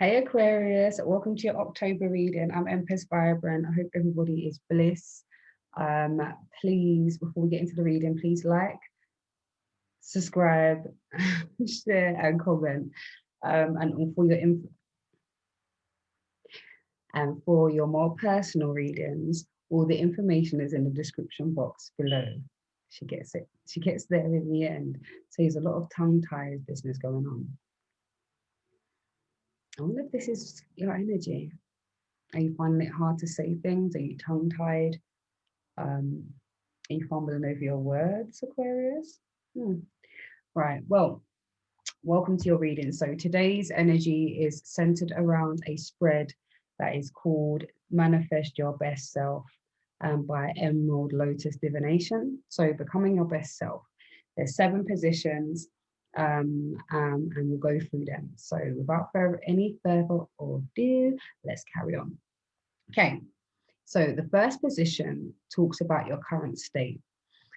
Hey Aquarius, welcome to your October reading. I'm Empress Vibrant. I hope everybody is bliss. Please, before we get into the reading, please like, subscribe, share, and comment. And for your more personal readings, all the information is in the description box below. She gets it. She gets there in the end. So there's a lot of tongue-tied business going on. I wonder if this is your energy. Are you finding it hard to say things? Are you tongue-tied? Are you fumbling over your words, Aquarius? Right, well, welcome to your reading. So today's energy is centered around a spread that is called Manifest Your Best Self by Emerald Lotus Divination. So becoming your best self. There's 7 positions and we'll go through them. So without any further ado, let's carry on. Okay, so the first position talks about your current state.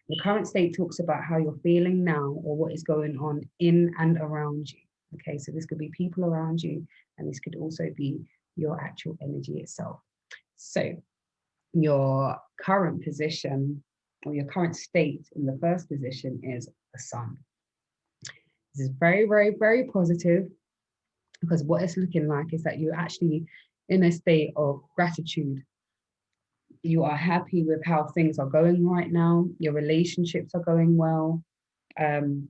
Your current state talks about how you're feeling now or what is going on in and around you. Okay, so this could be people around you, and this could also be your actual energy itself. So your current position or your current state in the first position is the sun. This is very, very, very positive, because what it's looking like is that you're actually in a state of gratitude. You are happy with how things are going right now. Your relationships are going well. You're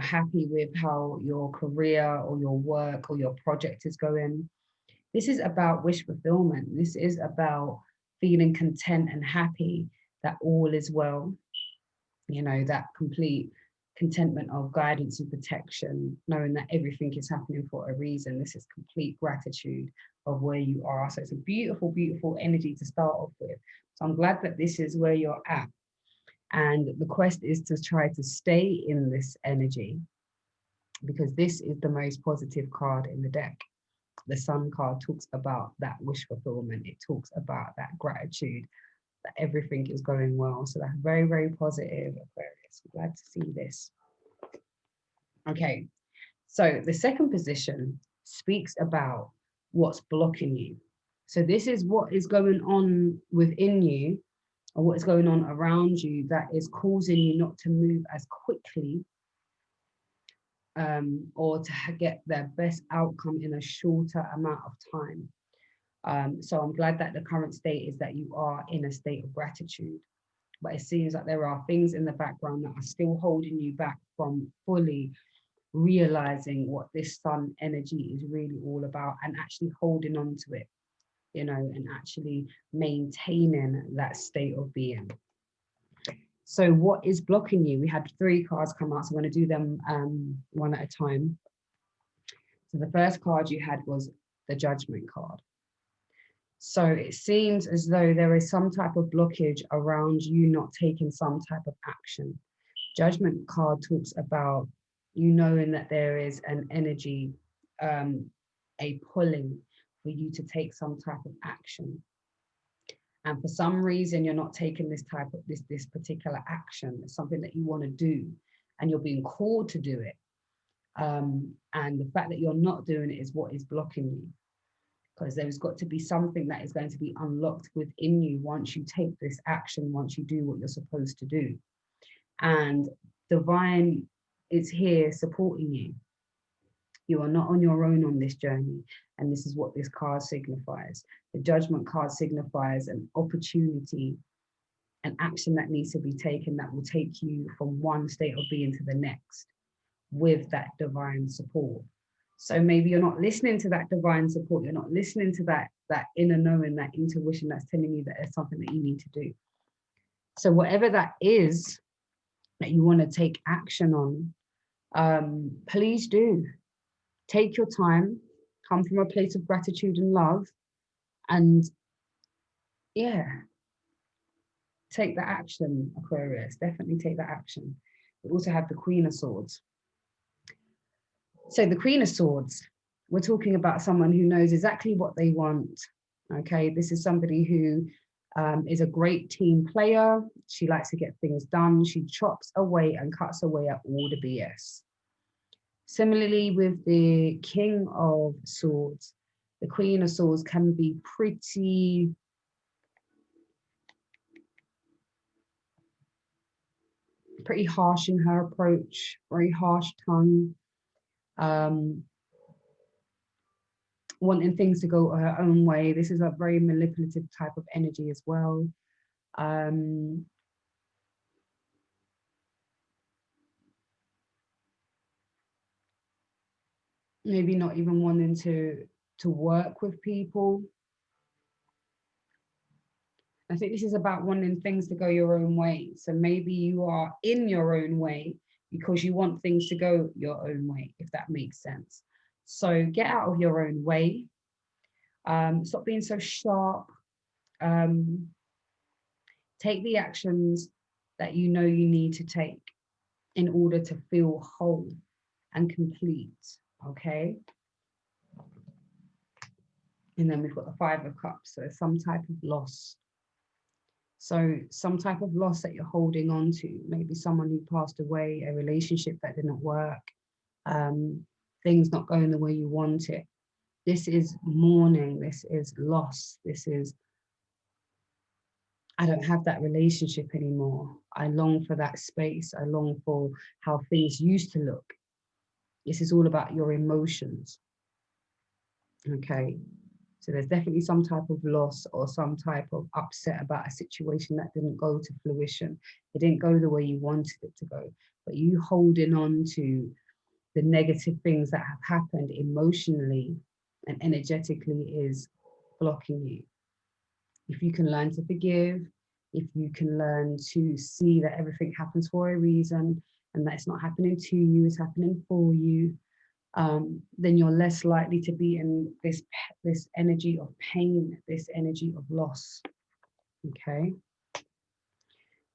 happy with how your career or your work or your project is going. This is about wish fulfillment. This is about feeling content and happy that all is well. You know, that complete contentment of guidance and protection, knowing that everything is happening for a reason. This is complete gratitude of where you are. So it's a beautiful, beautiful energy to start off with. So I'm glad that this is where you're at. And the quest is to try to stay in this energy, because this is the most positive card in the deck. The Sun card talks about that wish fulfillment. It talks about that gratitude, that everything is going well. So that's very, very positive, Aquarius. I'm glad to see this. Okay, so the second position speaks about what's blocking you. So this is what is going on within you, or what is going on around you, that is causing you not to move as quickly or to get the best outcome in a shorter amount of time. So I'm glad that the current state is that you are in a state of gratitude, but it seems like there are things in the background that are still holding you back from fully realizing what this sun energy is really all about, and actually holding on to it, you know, and actually maintaining that state of being. So what is blocking you? We had 3 cards come out, so I'm going to do them one at a time. So the first card you had was the Judgment card. So it seems as though there is some type of blockage around you not taking some type of action. Judgment card talks about you knowing that there is an energy, a pulling for you to take some type of action. And for some reason, you're not taking this type of this particular action. It's something that you want to do, and you're being called to do it. And the fact that you're not doing it is what is blocking you, because there's got to be something that is going to be unlocked within you once you take this action, once you do what you're supposed to do. And divine is here supporting you. You are not on your own on this journey. And this is what this card signifies. The Judgment card signifies an opportunity, an action that needs to be taken that will take you from one state of being to the next with that divine support. So maybe you're not listening to that divine support. You're not listening to that inner knowing, that intuition that's telling you that there's something that you need to do. So whatever that is that you want to take action on, please do. Take your time, come from a place of gratitude and love, and yeah, take that action, Aquarius. Definitely take that action. We also have the Queen of Swords. So the Queen of Swords, we're talking about someone who knows exactly what they want. Okay, this is somebody who is a great team player. She likes to get things done. She chops away and cuts away at all the BS. Similarly, with the King of Swords, the Queen of Swords can be pretty harsh in her approach, very harsh tongue, wanting things to go her own way. This is a very manipulative type of energy as well. Maybe not even wanting to work with people. I think this is about wanting things to go your own way. So maybe you are in your own way because you want things to go your own way, if that makes sense. So get out of your own way. Stop being so sharp. Take the actions that you know you need to take in order to feel whole and complete, okay? And then we've got the Five of Cups, so some type of loss. So some type of loss that you're holding on to, maybe someone who passed away, a relationship that didn't work, things not going the way you want it. This is mourning, this is loss, this is, I don't have that relationship anymore. I long for that space. I long for how things used to look. This is all about your emotions. Okay. So there's definitely some type of loss or some type of upset about a situation that didn't go to fruition. It didn't go the way you wanted it to go, but you holding on to the negative things that have happened emotionally and energetically is blocking you. If you can learn to forgive, if you can learn to see that everything happens for a reason and that it's not happening to you, it's happening for you, then you're less likely to be in this energy of pain, this energy of loss. Okay.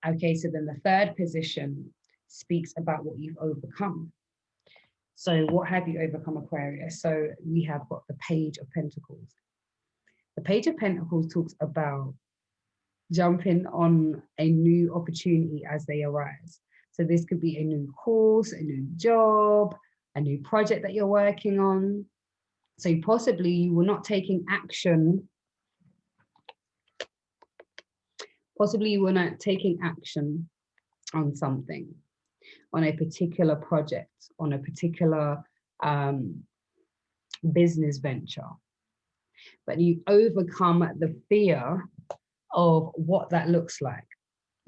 Okay, so then the third position speaks about what you've overcome. So what have you overcome, Aquarius? So we have got the Page of Pentacles. The Page of Pentacles talks about jumping on a new opportunity as they arise. So this could be a new course, a new job, a new project that you're working on. So possibly you were not taking action. Possibly you were not taking action on something, on a particular project, on a particular business venture. But you overcome the fear of what that looks like.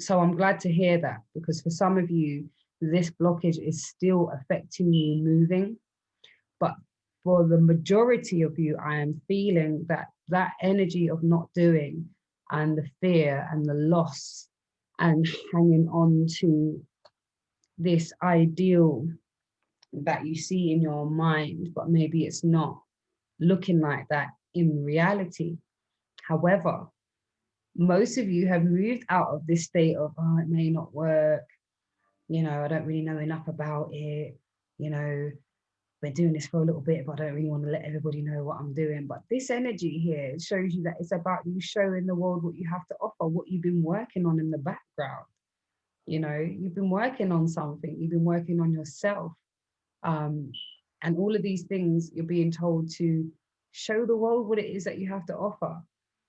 So I'm glad to hear that, because for some of you, this blockage is still affecting you moving. But for the majority of you, I am feeling that that energy of not doing and the fear and the loss and hanging on to this ideal that you see in your mind, but maybe it's not looking like that in reality. However, most of you have moved out of this state of, oh, it may not work. You know, I don't really know enough about it. You know, we're doing this for a little bit, but I don't really want to let everybody know what I'm doing. But this energy here shows you that it's about you showing the world what you have to offer, what you've been working on in the background. You know, you've been working on something, you've been working on yourself. And all of these things you're being told to show the world what it is that you have to offer.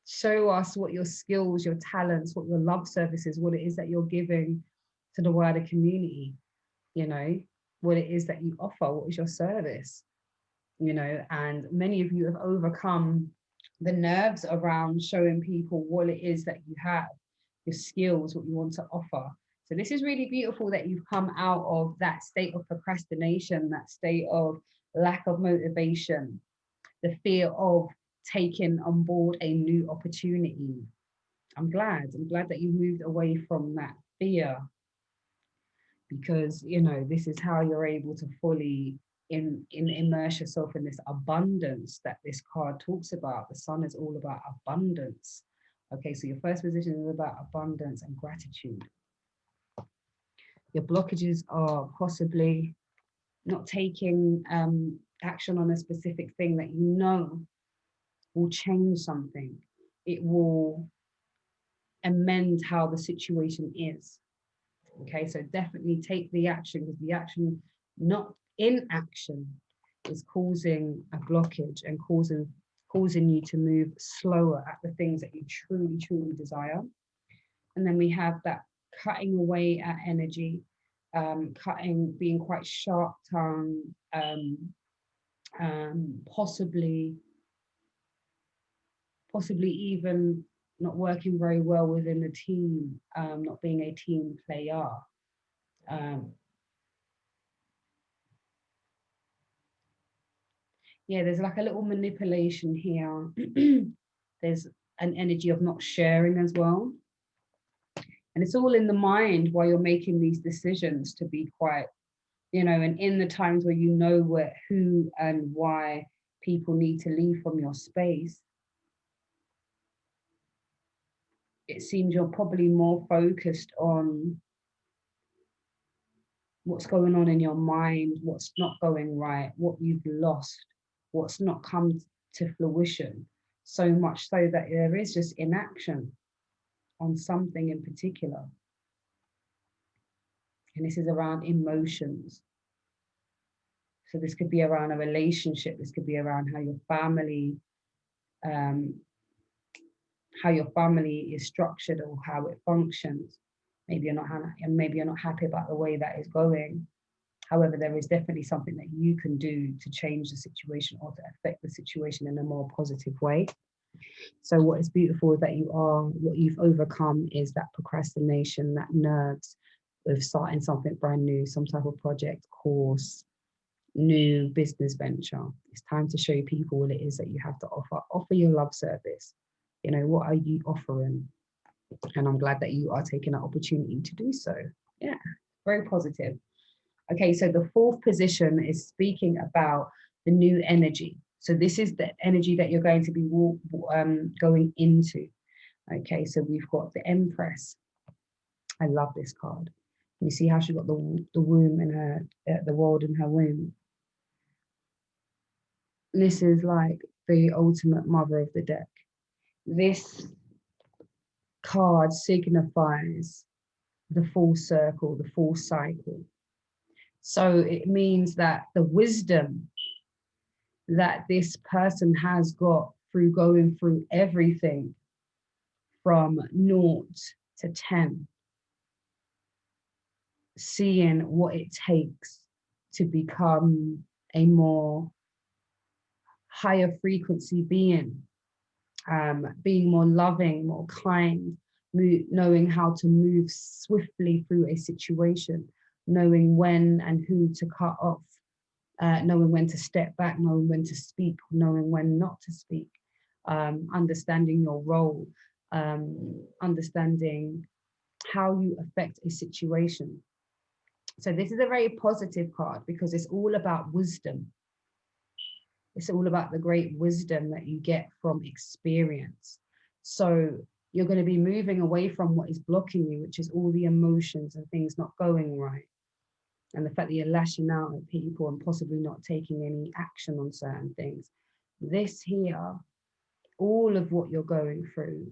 Show us what your skills, your talents, what your love service is, what it is that you're giving to the wider community, you know, what it is that you offer, what is your service, you know, and many of you have overcome the nerves around showing people what it is that you have, your skills, what you want to offer. So this is really beautiful that you've come out of that state of procrastination, that state of lack of motivation, the fear of taking on board a new opportunity. I'm glad that you moved away from that fear, because, you know, this is how you're able to fully immerse yourself in this abundance that this card talks about. The sun is all about abundance. Okay, so your first position is about abundance and gratitude. Your blockages are possibly not taking action on a specific thing that you know will change something. It will amend how the situation is. Okay, so definitely take the action, because the action not inaction is causing a blockage and causing you to move slower at the things that you truly, truly desire. And then we have that cutting away at energy, being quite sharp-tongued, possibly even not working very well within the team, not being a team player. Yeah, there's like a little manipulation here. There's an energy of not sharing as well. And it's all in the mind while you're making these decisions to be quite, and in the times where you know who and why people need to leave from your space, it seems you're probably more focused on what's going on in your mind, what's not going right, what you've lost, what's not come to fruition, so much so that there is just inaction on something in particular. And this is around emotions. So this could be around a relationship, this could be around how your family is structured or how it functions. Maybe you're not happy about the way that is going. However, there is definitely something that you can do to change the situation or to affect the situation in a more positive way. So what is beautiful is that what you've overcome is that procrastination, that nerves of starting something brand new, some type of project, course, new business venture. It's time to show people what it is that you have to offer. Offer your love service. What are you offering? And I'm glad that you are taking that opportunity to do so. Yeah, very positive. Okay, so the fourth position is speaking about the new energy. So this is the energy that you're going to be going into. Okay, so we've got the Empress. I love this card. You see how she got the womb in her, the world in her womb. This is like the ultimate mother of the deck. This card signifies the full circle, the full cycle. So it means that the wisdom that this person has got through going through everything from 0 to 10, seeing what it takes to become a more higher frequency being, being more loving, more kind, knowing how to move swiftly through a situation, knowing when and who to cut off, knowing when to step back, knowing when to speak, knowing when not to speak, understanding your role, understanding how you affect a situation. So this is a very positive card because it's all about wisdom. It's all about the great wisdom that you get from experience. So you're going to be moving away from what is blocking you, which is all the emotions and things not going right. And the fact that you're lashing out at people and possibly not taking any action on certain things. This here, all of what you're going through,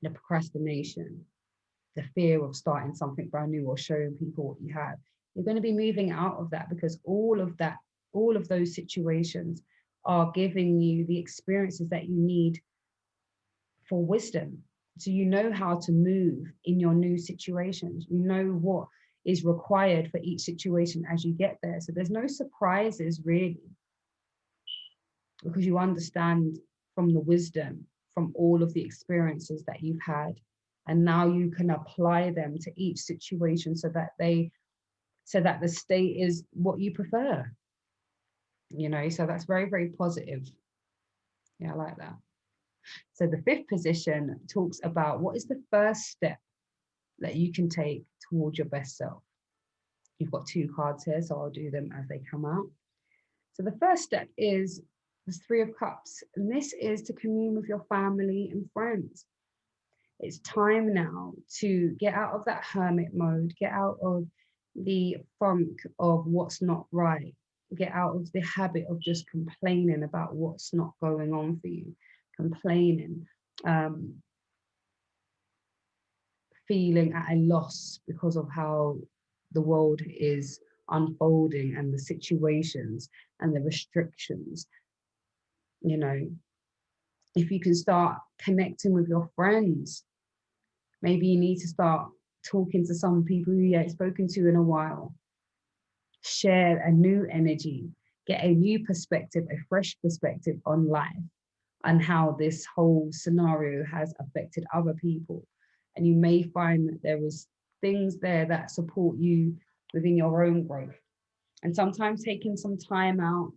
the procrastination, the fear of starting something brand new or showing people what you have, you're going to be moving out of that because all of those situations are giving you the experiences that you need for wisdom. So you know how to move in your new situations. You know what is required for each situation as you get there. So there's no surprises really, because you understand from the wisdom, from all of the experiences that you've had, and now you can apply them to each situation so that the state is what you prefer. So that's very, very positive. Yeah, I like that. So the fifth position talks about what is the first step that you can take towards your best self. You've got 2 cards here, so I'll do them as they come out. So the first step is the 3 of Cups, and this is to commune with your family and friends. It's time now to get out of that hermit mode, get out of the funk of what's not right, get out of the habit of just complaining about what's not going on for you, complaining, feeling at a loss because of how the world is unfolding and the situations and the restrictions. You know, if you can start connecting with your friends, maybe you need to start talking to some people who you haven't spoken to in a while. Share a new energy, get a new perspective, a fresh perspective on life and how this whole scenario has affected other people. And you may find that there is things there that support you within your own growth. And sometimes taking some time out,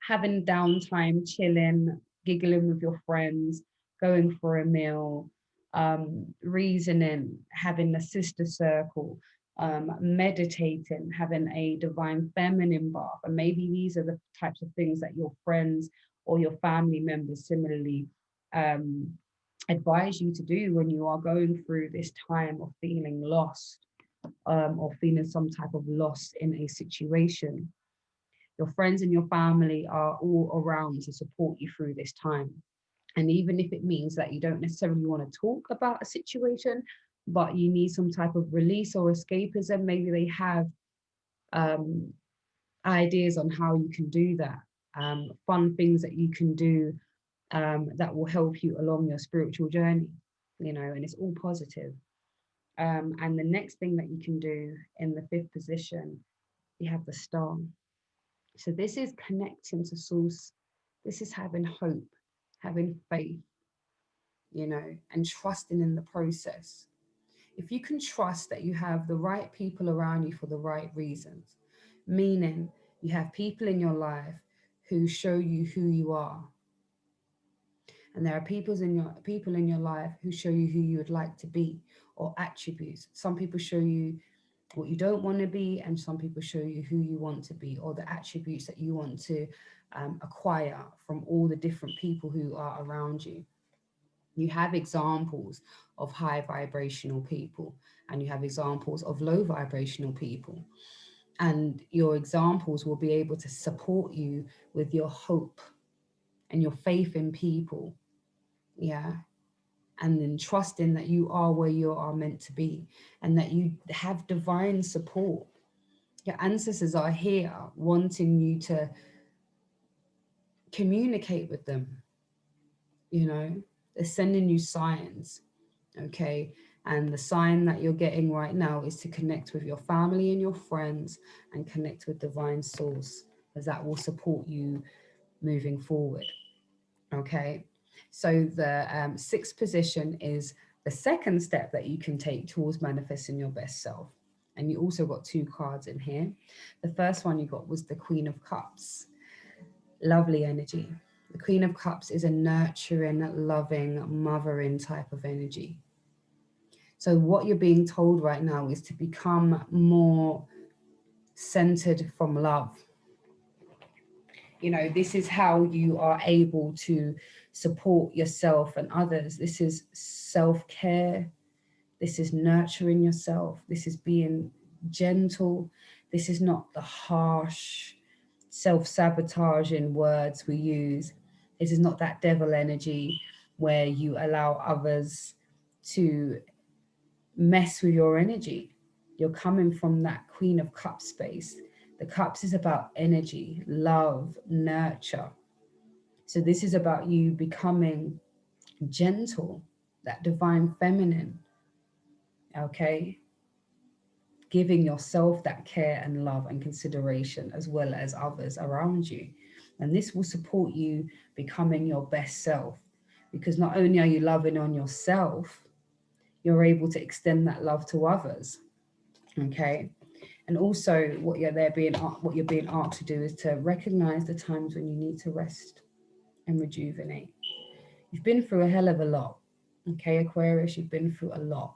having downtime, chilling, giggling with your friends, going for a meal, reasoning, having a sister circle, meditating, having a divine feminine bath. And maybe these are the types of things that your friends or your family members similarly advise you to do when you are going through this time of feeling lost, or feeling some type of loss in a situation. Your friends and your family are all around to support you through this time. And even if it means that you don't necessarily want to talk about a situation, but you need some type of release or escapism, maybe they have ideas on how you can do that, fun things that you can do that will help you along your spiritual journey, you know, and it's all positive. And the next thing that you can do in the fifth position, you have the star. So this is connecting to source. This is having hope, having faith, you know, and trusting in the process. If you can trust that you have the right people around you for the right reasons, meaning you have people in your life who show you who you are, and there are people in your life who show you who you would like to be, or attributes. Some people show you what you don't want to be, and some people show you who you want to be, or the attributes that you want to acquire from all the different people who are around you. You have examples of high vibrational people, and you have examples of low vibrational people, and your examples will be able to support you with your hope and your faith in people. Yeah. And then trusting that you are where you are meant to be, and that you have divine support. Your ancestors are here wanting you to communicate with them. You know, they're sending you signs. Okay. And the sign that you're getting right now is to connect with your family and your friends and connect with divine source, because that will support you moving forward. Okay. So the sixth position is the second step that you can take towards manifesting your best self. And you also got two cards in here. The first one you got was the Queen of Cups. Lovely energy. The Queen of Cups is a nurturing, loving, mothering type of energy. So what you're being told right now is to become more centered from love. You know, this is how you are able to support yourself and others. This is self-care. This is nurturing yourself. This is being gentle. This is not the harsh, self-sabotaging words we use. This is not that devil energy where you allow others to mess with your energy. You're coming from that Queen of Cups space. The cups is about energy, love, nurture. So this is about you becoming gentle, that divine feminine, okay? Giving yourself that care and love and consideration, as well as others around you. And this will support you becoming your best self, because not only are you loving on yourself, you're able to extend that love to others, okay? And also what you're being asked to do is to recognize the times when you need to rest and rejuvenate. You've been through a hell of a lot, okay, Aquarius, you've been through a lot.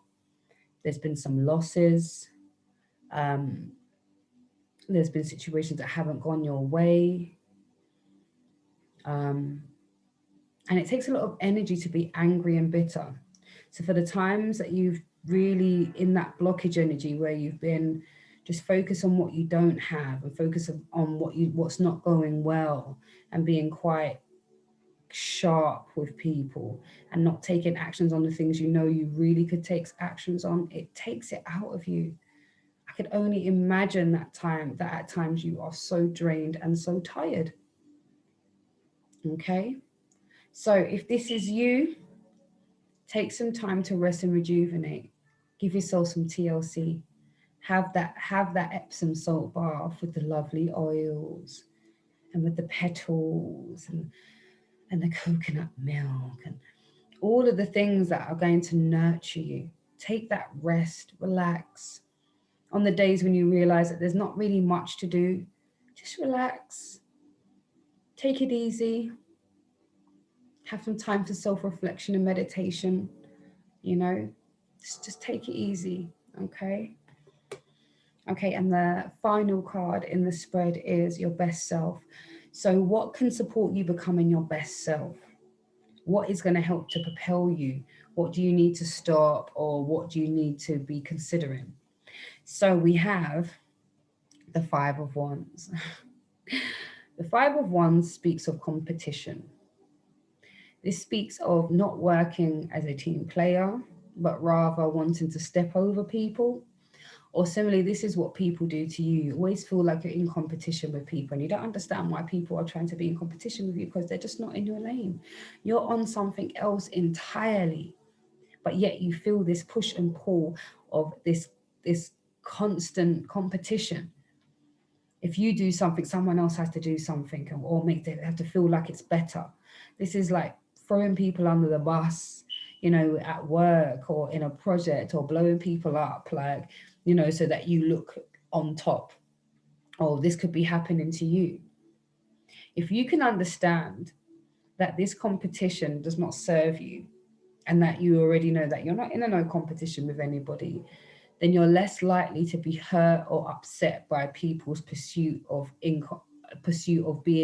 There's been some losses. There's been situations that haven't gone your way. And it takes a lot of energy to be angry and bitter. So for the times that you've really in that blockage energy where you've been just focus on what you don't have and focus on what's not going well, and being quite sharp with people and not taking actions on the things you know you really could take actions on, it takes it out of you. I could only imagine that at times you are so drained and so tired. Okay, so if this is you, take some time to rest and rejuvenate. Give yourself some TLC. Have that Epsom salt bath with the lovely oils and with the petals and the coconut milk and all of the things that are going to nurture you. Take that rest, relax. On the days when you realize that there's not really much to do, just relax. Take it easy. Have some time for self-reflection and meditation. You know, just take it easy, okay? Okay, and the final card in the spread is your best self. So what can support you becoming your best self? What is going to help to propel you? What do you need to stop, or what do you need to be considering? So we have the Five of Wands. The Five of Wands speaks of competition. This speaks of not working as a team player, but rather wanting to step over people. Or similarly, this is what people do to you. You always feel like you're in competition with people, and you don't understand why people are trying to be in competition with you, because they're just not in your lane. You're on something else entirely, but yet you feel this push and pull of this constant competition. If you do something, someone else has to do something, or they have to feel like it's better. This is like throwing people under the bus, you know, at work or in a project, or blowing people up, like, you know, so that you look on top. Oh, this could be happening to you. If you can understand that this competition does not serve you, and that you already know that you're not in a no competition with anybody, then you're less likely to be hurt or upset by people's pursuit of being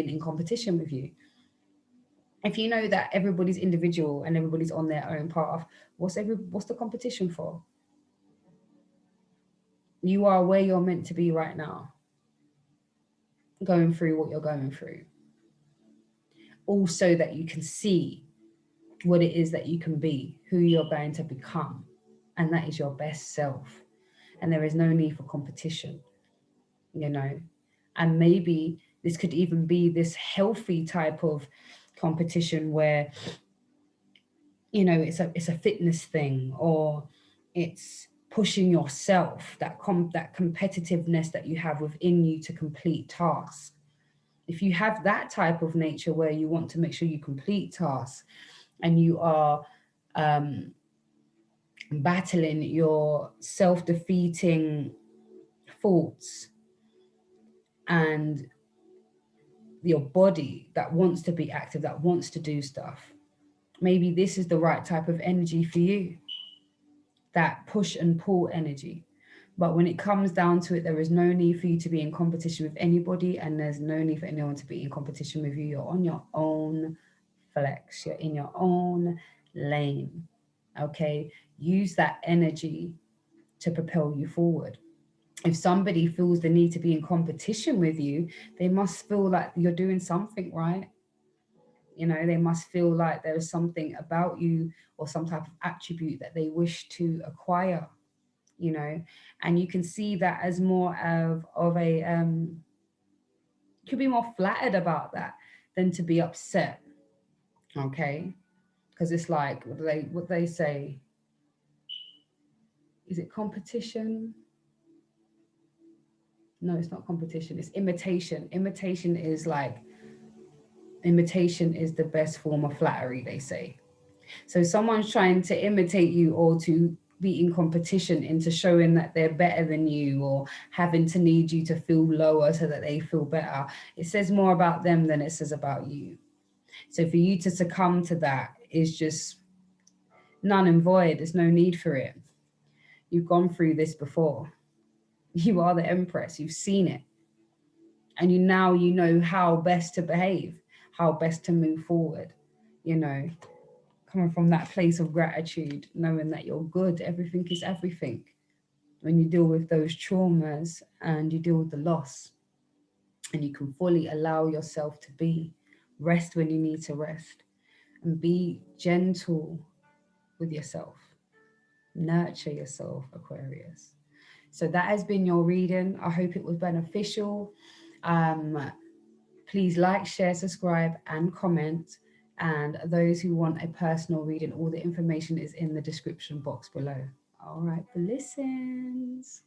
in competition with you. If you know that everybody's individual and everybody's on their own path, what's the competition for? You are where you're meant to be right now, going through what you're going through. Also, that you can see what it is that you can be, who you're going to become, and that is your best self. And there is no need for competition, you know. And maybe this could even be this healthy type of competition where, you know, it's a fitness thing, or it's pushing yourself, that competitiveness that you have within you to complete tasks. If you have that type of nature where you want to make sure you complete tasks, and you are battling your self-defeating thoughts and your body that wants to be active, that wants to do stuff, maybe this is the right type of energy for you, that push and pull energy. But when it comes down to it, there is no need for you to be in competition with anybody, and there's no need for anyone to be in competition with you. You're on your own flex, you're in your own lane, okay? Use that energy to propel you forward. If somebody feels the need to be in competition with you, they must feel like you're doing something right. You know, they must feel like there's something about you or some type of attribute that they wish to acquire, you know. And you can see that as more of a, you could be more flattered about that than to be upset, okay? Because it's like, what they say, is it competition? No, it's not competition, it's imitation. Imitation is the best form of flattery, they say. So someone's trying to imitate you, or to be in competition into showing that they're better than you, or having to need you to feel lower so that they feel better. It says more about them than it says about you. So for you to succumb to that is just null and void. There's no need for it. You've gone through this before. You are the Empress. You've seen it. And you know how best to behave, how best to move forward, you know, coming from that place of gratitude, knowing that you're good, everything is everything. When you deal with those traumas and you deal with the loss, and you can fully allow yourself to rest when you need to rest, and be gentle with yourself. Nurture yourself, Aquarius. So that has been your reading. I hope it was beneficial. Please like, share, subscribe, and comment. And those who want a personal reading, all the information is in the description box below. All right, blessings.